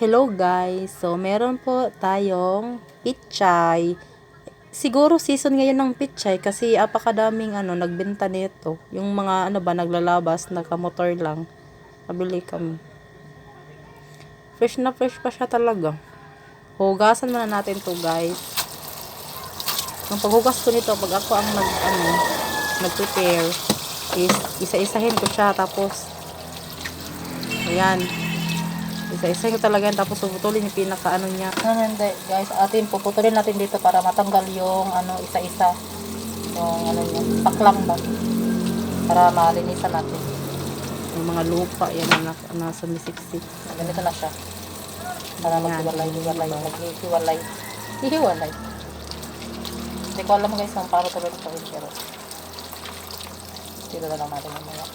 Hello guys! So, meron po tayong pichay. Siguro season ngayon ng pichay kasi apakadaming nagbenta nito. Yung mga naglalabas, nakamotor lang. Nabili kami. Fresh na fresh pa siya talaga. Hugasan muna natin to guys. Yung paghugas ko nito, pag ako ang nag-prepare, is isa-isahin ko siya tapos ayan. Isa-isa ko talaga yan, tapos puputulin yung pinaka niya. Hindi guys, puputulin natin dito para matanggal yung isa-isa. Yung niya, paklang ba? Para malinisan natin. Yung mga lupa, yan na sumisiksik. Ganito na siya. Para maghiwalay. Hihiwalay. Hindi ko alam guys kung paano tuloy ito. Pero dito na lang natin yung mga.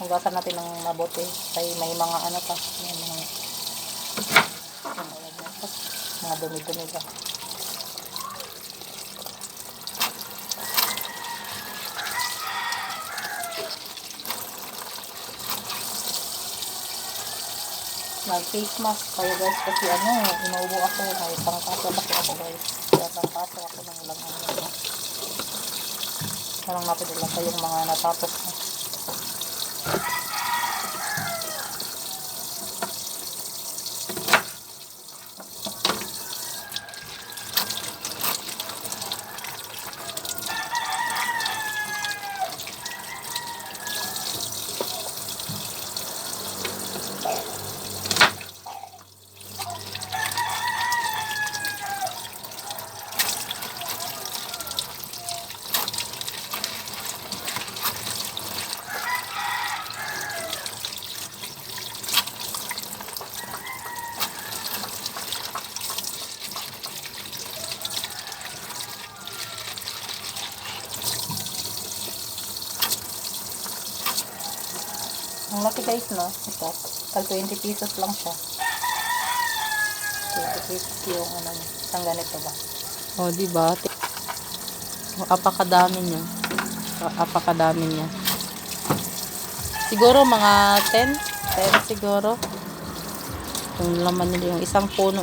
Hugasan natin ng mabuti kaya may mga mga dumi-dumi pa. Mag-face mask kayo guys kasi inuubo ako, may pangkaso kasi ako guys. Kaya pangkaso ako ng ilang parang natin ilang yung mga natapos na. Ang laki guys, no? Ito. Pag 20 pesos lang siya. 20 pesos yung isang ganito ba? O, diba? Apakadami niya. Apakadami niya. Siguro mga 10 siguro. Yung laman nila, yung isang puno.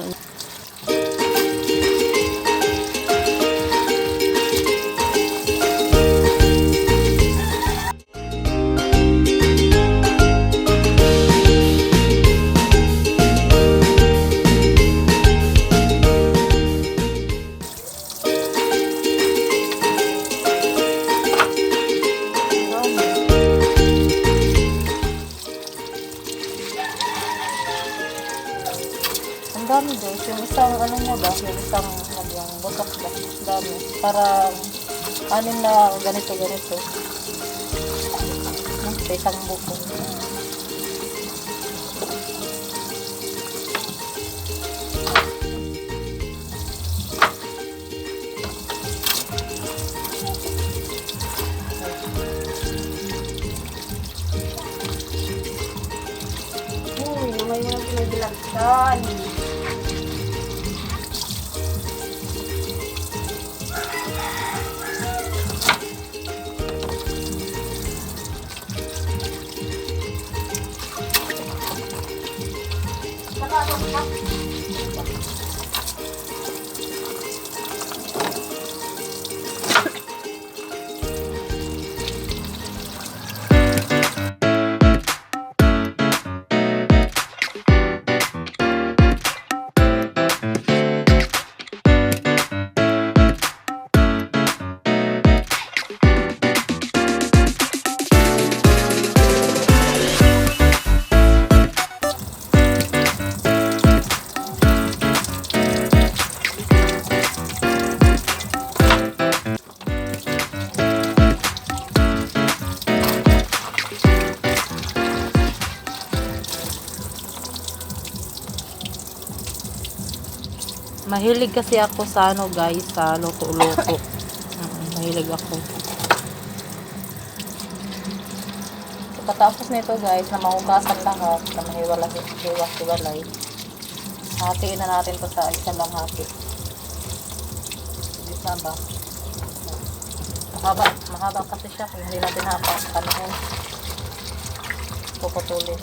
Dami guys, yung isang mo ba, yung isang yung botok ba, dami, para na ganito sa isang buko. May mga pinabilagsan. Mahilig kasi ako sa guys, sa luto-luto. Mahilig ako. Pagkatapos nito guys, na mahugasan lahat, na mahiwalay, hatiin na natin to sa isa lang hati. Isa ba? Mahaba kasi siya kung hindi natin panahon. Puputulin.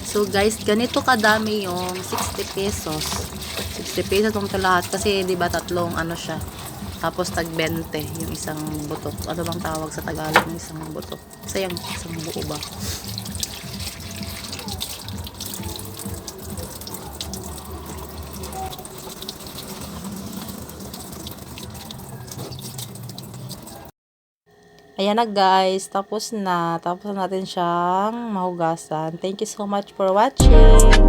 So guys, ganito kadami yung 60 pesos. 60 pesos itong lahat kasi 'di ba tatlong ano siya. Tapos tag 20 yung isang butok. Ano bang tawag sa Tagalog ng isang butok? Kasi yung isang buo ba? Ayan na guys, tapos na. Tapos na natin siyang mahugasan. Thank you so much for watching.